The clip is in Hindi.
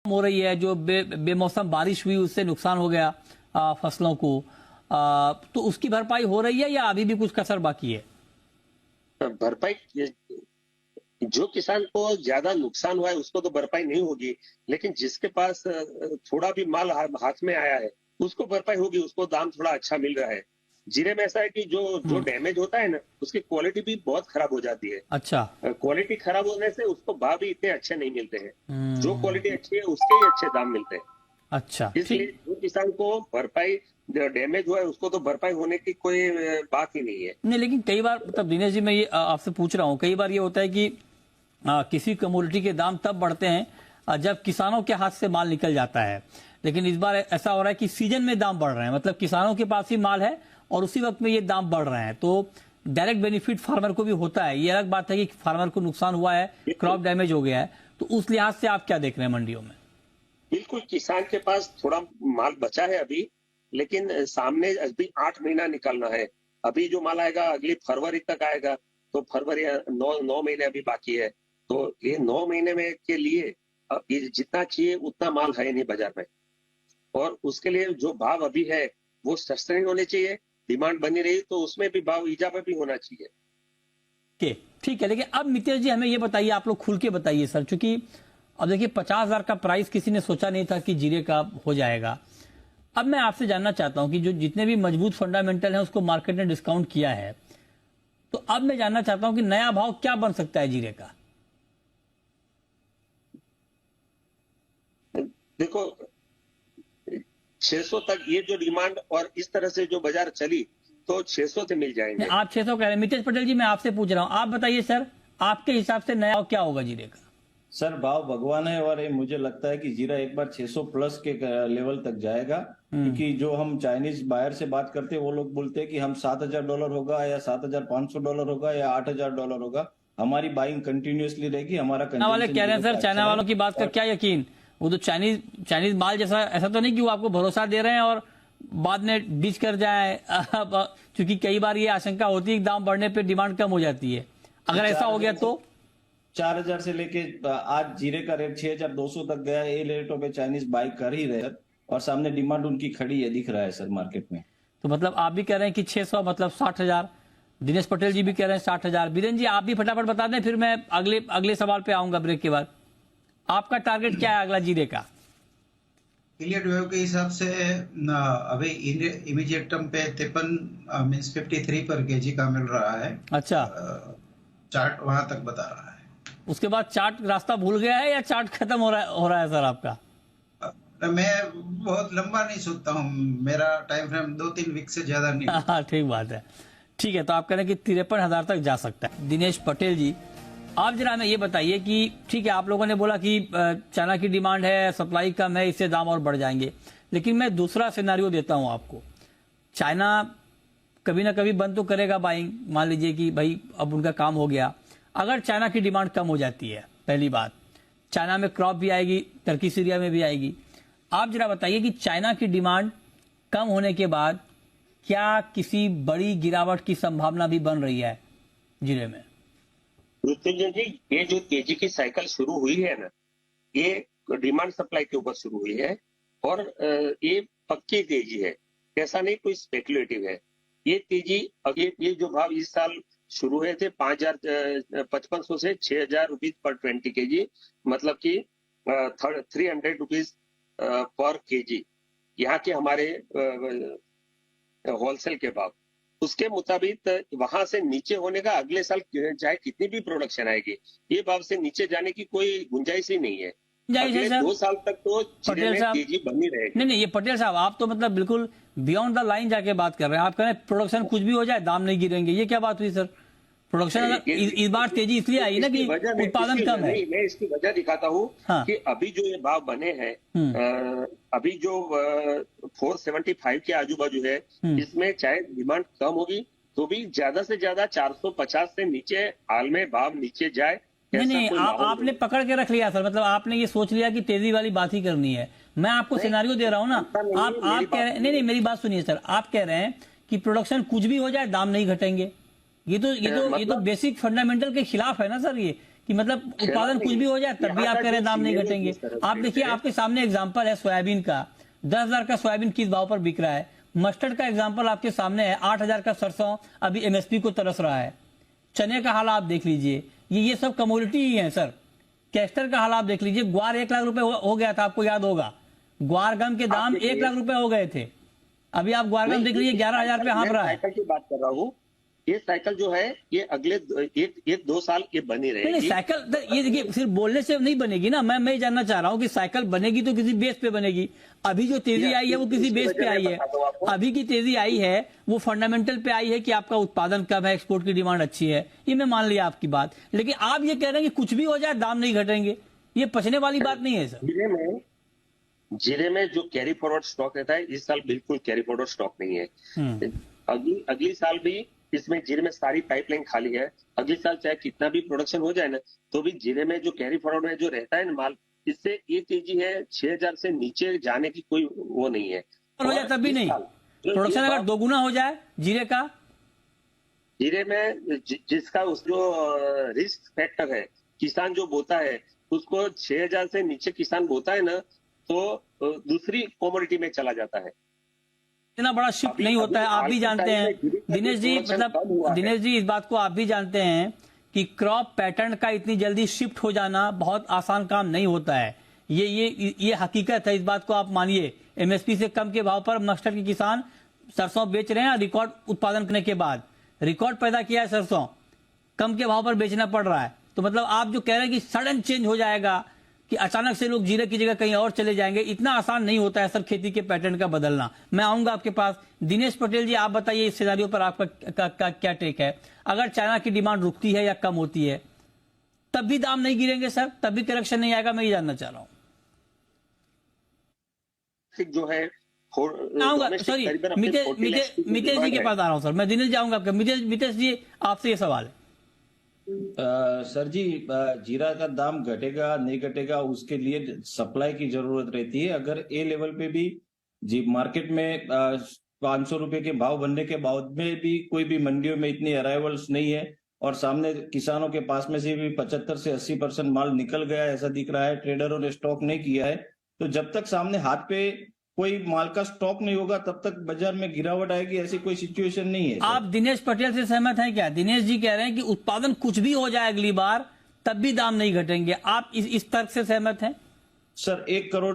हो रही है, जो बेमौसम बारिश हुई उससे नुकसान हो गया फसलों को, तो उसकी भरपाई हो रही है या अभी भी कुछ कसर बाकी है? भरपाई, जो किसान को ज्यादा नुकसान हुआ है उसको तो भरपाई नहीं होगी, लेकिन जिसके पास थोड़ा भी माल हाथ में आया है उसको भरपाई होगी, उसको दाम थोड़ा अच्छा मिल रहा है। जीरे में ऐसा है कि जो डैमेज होता है ना, उसकी क्वालिटी भी बहुत खराब हो जाती है। अच्छा। क्वालिटी खराब होने से उसको भाव भी इतने अच्छे नहीं मिलते हैं। जो क्वालिटी अच्छी है उसके ही अच्छे दाम मिलते हैं। अच्छा, इसलिए ठीक। जो किसान को भरपाई डैमेज हुआ है उसको तो भरपाई होने की कोई बात ही नहीं है। नहीं, लेकिन कई बार मतलब दिनेश जी, मैं ये आपसे पूछ रहा हूँ, कई बार ये होता है कि किसी कमोडिटी के दाम तब बढ़ते हैं जब किसानों के हाथ से माल निकल जाता है, लेकिन इस बार ऐसा हो रहा है कि सीजन में दाम बढ़ रहे हैं, मतलब किसानों के पास ही माल है और उसी वक्त में ये दाम बढ़ रहे हैं, तो डायरेक्ट बेनिफिट फार्मर को भी होता है। ये अलग बात है कि फार्मर को नुकसान हुआ है, क्रॉप डैमेज हो गया है, तो उस लिहाज से आप क्या देख रहे हैं मंडियों में? बिल्कुल, किसान के पास थोड़ा माल बचा है अभी, लेकिन सामने अभी 8 महीना निकलना है। अभी जो माल आएगा अगली फरवरी तक आएगा, तो फरवरी 9 महीने अभी बाकी है। तो ये 9 महीने में के लिए ये जितना चाहिए उतना माल है नहीं बाजार में, और उसके लिए जो भाव अभी है वो सस्टेन होने चाहिए। डिमांड बनी रही तो उसमें भी भाव इजाफा भी होना चाहिए। ठीक है, लेकिन अब मितेश जी हमें ये बताइए, आप लोग खुल के बताइए सर, क्योंकि अब देखिए 50,000 का प्राइस किसी ने सोचा नहीं था कि जीरे का हो जाएगा। अब मैं आपसे जानना चाहता हूं कि जो जितने भी मजबूत फंडामेंटल हैं उसको मार्केट ने डिस्काउंट किया है, तो अब मैं जानना चाहता हूं कि नया भाव क्या बन सकता है जीरे का? देखो, 600 तक ये जो डिमांड और इस तरह से जो बाजार चली तो 600 से मिल जाएंगे। आप 600 कह रहे हैं, मितेश पटेल जी मैं आपसे पूछ रहा हूं, आप बताइए सर, आपके हिसाब से नया भाव क्या होगा जीरे का? सर भाव भगवान है, और मुझे लगता है कि जीरा एक बार 600 प्लस के लेवल तक जाएगा, क्योंकि जो हम चाइनीज बायर से बात करते हैं वो लोग बोलते हैं कि हम $7,000 होगा या $7,500 होगा या $8,000 होगा। हमारी बाइंग कंटिन्यूअसली रहेगी। हमारा चाइना वाले कह रहे हैं सर, चाइना वालों की बात का क्या यकीन, वो तो चाइनीज माल जैसा, ऐसा तो नहीं कि वो आपको भरोसा दे रहे हैं और बाद में बीच कर जाए क्योंकि कई बार ये आशंका होती है कि दाम बढ़ने पे डिमांड कम हो जाती है, अगर ऐसा हो गया तो 4,000 से लेके आज जीरे का रेट 6,200 तक गया है। ये रेटों पे चाइनीज बाई कर ही रहे हैं और सामने डिमांड उनकी खड़ी है, दिख रहा है सर मार्केट में। तो मतलब आप भी कह रहे हैं कि 600 मतलब 60,000, दिनेश पटेल जी भी कह रहे हैं 60,000। बीरेन जी आप भी फटाफट बता दें, फिर मैं अगले सवाल पे आऊंगा ब्रेक के बाद। आपका टारगेट क्या है अगला जीरे का? पीरियड वेव के हिसाब से अभी इमीडिएट टर्म पे 53 मींस 53 पर केजी का मिल रहा है। अच्छा, चार्ट वहां तक बता रहा है। उसके बाद चार्ट रास्ता भूल गया है या चार्ट खत्म हो रहा है सर आपका? मैं बहुत लंबा नहीं सोचता हूँ, मेरा टाइम फ्रेम 2-3 वीक से ज्यादा नहीं। हाँ, ठीक बात है। ठीक है, तो आप कह रहे हैं कि 53,000 तक जा सकता है। दिनेश पटेल जी, आप जरा हमें ये बताइए कि ठीक है, आप लोगों ने बोला कि चाइना की डिमांड है, सप्लाई कम है, इससे दाम और बढ़ जाएंगे, लेकिन मैं दूसरा सिनेरियो देता हूं आपको। चाइना कभी ना कभी बंद तो करेगा बाइंग, मान लीजिए कि भाई अब उनका काम हो गया। अगर चाइना की डिमांड कम हो जाती है, पहली बात, चाइना में क्रॉप भी आएगी, टर्की सीरिया में भी आएगी, आप जरा बताइए कि चाइना की डिमांड कम होने के बाद क्या किसी बड़ी गिरावट की संभावना भी बन रही है जीरे में? मृत्युंजय जी, ये जो तेजी की साइकिल शुरू हुई है ना, ये डिमांड सप्लाई के ऊपर शुरू हुई है, और ये पक्की तेजी है, ऐसा नहीं कोई स्पेकुलेटिव है। ये तेजी, ये जो भाव इस साल शुरू हुए थे 5,5500 से 6,000 रुपीज पर 20 kg, मतलब कि 300 रुपीज पर केजी, यहाँ के हमारे होलसेल के भाव। उसके मुताबिक वहां से नीचे होने का अगले साल चाहे कितनी भी प्रोडक्शन आएगी, ये भाव से नीचे जाने की कोई गुंजाइश ही नहीं है। अगले 2 साल तक तो जीरे में तेजी बनी रहेगी। नहीं, ये पटेल साहब आप तो मतलब बिल्कुल बियॉन्ड द लाइन जाके बात कर रहे हैं। आप कह रहे हैं प्रोडक्शन कुछ भी हो जाए दाम नहीं गिरेंगे, ये क्या बात हुई सर? प्रोडक्शन इस बार तेजी इसलिए आई ना कि उत्पादन कम है। मैं इसकी वजह दिखाता हूँ। हाँ। कि अभी जो ये भाव बने हैं, अभी जो 475 के आजू बाजू है, इसमें चाहे डिमांड कम होगी तो भी ज्यादा से ज्यादा 450 से नीचे हाल में भाव नीचे जाए। नहीं, आपने पकड़ के रख लिया सर, मतलब आपने ये सोच लिया कि तेजी वाली बात ही करनी है। मैं आपको सिनेरियो दे रहा हूँ ना, आप कह रहे हैं, नहीं मेरी बात सुनिए सर, आप कह रहे हैं कि प्रोडक्शन कुछ भी हो जाए दाम नहीं घटेंगे। ये तो बेसिक फंडामेंटल के खिलाफ है ना सर, ये कि मतलब उत्पादन कुछ भी हो जाए तब भी आप कह रहे हैं दाम नहीं घटेंगे। आप देखिए, आपके सामने एग्जांपल है सोयाबीन का, 10,000 का सोयाबीन किस भाव पर बिक रहा है। मस्टर्ड का एग्जांपल आपके सामने है, 8,000 का सरसों अभी एमएसपी को तरस रहा है। चने का हाल आप देख लीजिए, ये सब कमोडिटी ही है सर। कैस्टर का हाल आप देख लीजिए, ग्वार 1 लाख रुपए हो गया था, आपको याद होगा। ग्वार गम के दाम 1 लाख रुपए हो गए थे, अभी आप ग्वार गम देख लीजिए 11,000 पे हाँप रहा है। साइकिल की बात कर रहा हूँ, ये साइकिल जो है ये अगले एक दो साल ये बनी नहीं रहेगी। साइकिल ये देखिए सिर्फ बोलने से नहीं बनेगी ना। मैं जानना चाह रहा हूं कि साइकिल बनेगी तो किसी बेस पे बनेगी। अभी जो तेजी आई है वो किसी बेस पे आई है। अभी की तेजी आई है वो फंडामेंटल पे आई है कि आपका उत्पादन कम है, एक्सपोर्ट की डिमांड अच्छी है, ये मैं मान लिया आपकी बात। लेकिन आप ये कह रहे हैं कि कुछ भी हो जाए दाम नहीं घटेंगे, ये पचने वाली बात नहीं है सर। जीरे में जो कैरी फॉरवर्ड स्टॉक रहता है, इस साल बिल्कुल कैरी फॉरवर्ड स्टॉक नहीं है। अगली साल भी इसमें जीरे में सारी पाइपलाइन खाली है। अगले साल चाहे कितना भी प्रोडक्शन हो जाए ना, तो भी जीरे में जो कैरी फॉरवर्ड में जो रहता है ना माल, इससे ये तेजी है 6,000 से नीचे जाने की कोई वो नहीं है। हो जाए तब भी नहीं, प्रोडक्शन अगर दोगुना हो जाए जीरे का, जीरे में जिसका उस जो रिस्क फैक्टर है, किसान जो बोता है उसको 6,000 से नीचे किसान बोता है ना, तो दूसरी कमोडिटी में चला जाता है। इतना बड़ा शिफ्ट नहीं होता है, आप भी जानते हैं दिनेश जी। मतलब दिनेश जी, इस बात को आप भी जानते हैं कि क्रॉप पैटर्न का इतनी जल्दी शिफ्ट हो जाना बहुत आसान काम नहीं होता है। ये हकीकत है, इस बात को आप मानिए। एमएसपी से कम के भाव पर मस्टर्ड के किसान सरसों बेच रहे हैं, रिकॉर्ड उत्पादन करने के बाद रिकॉर्ड पैदा किया है, सरसों कम के भाव पर बेचना पड़ रहा है। तो मतलब आप जो कह रहे हैं कि सडन चेंज हो जाएगा, कि अचानक से लोग जीरे की जगह कहीं और चले जाएंगे, इतना आसान नहीं होता है सर खेती के पैटर्न का बदलना। मैं आऊंगा आपके पास। दिनेश पटेल जी, आप बताइए इस सिनेरियो पर आपका क्या टेक है। अगर चाइना की डिमांड रुकती है या कम होती है तब भी दाम नहीं गिरेंगे सर, तब भी करेक्शन नहीं आएगा? मैं ये जानना चाह रहा हूं। जो है आऊंगा, सॉरी मितेश जी के पास आ रहा हूं सर, मैं दिनेश जाऊंगा आपका। मितेश जी, आपसे ये सवाल है। सर जी, जीरा का दाम घटेगा नहीं घटेगा उसके लिए सप्लाई की जरूरत रहती है। अगर ए लेवल पे भी जी मार्केट में 500 रुपए के भाव बनने के बाद में भी कोई भी मंडियों में इतनी अराइवल्स नहीं है और सामने किसानों के पास में से भी 75 से 80% माल निकल गया है, ऐसा दिख रहा है, ट्रेडरों ने स्टॉक नहीं किया है, तो जब तक सामने हाथ पे कोई माल का स्टॉक नहीं होगा तब तक बाजार में गिरावट आएगी, ऐसी कोई सिचुएशन नहीं है। आप दिनेश पटेल से सहमत हैं क्या? दिनेश जी कह रहे हैं कि उत्पादन कुछ भी हो जाए अगली बार तब भी दाम नहीं घटेंगे, आप इस तर्क से सहमत हैं? सर 1 करोड़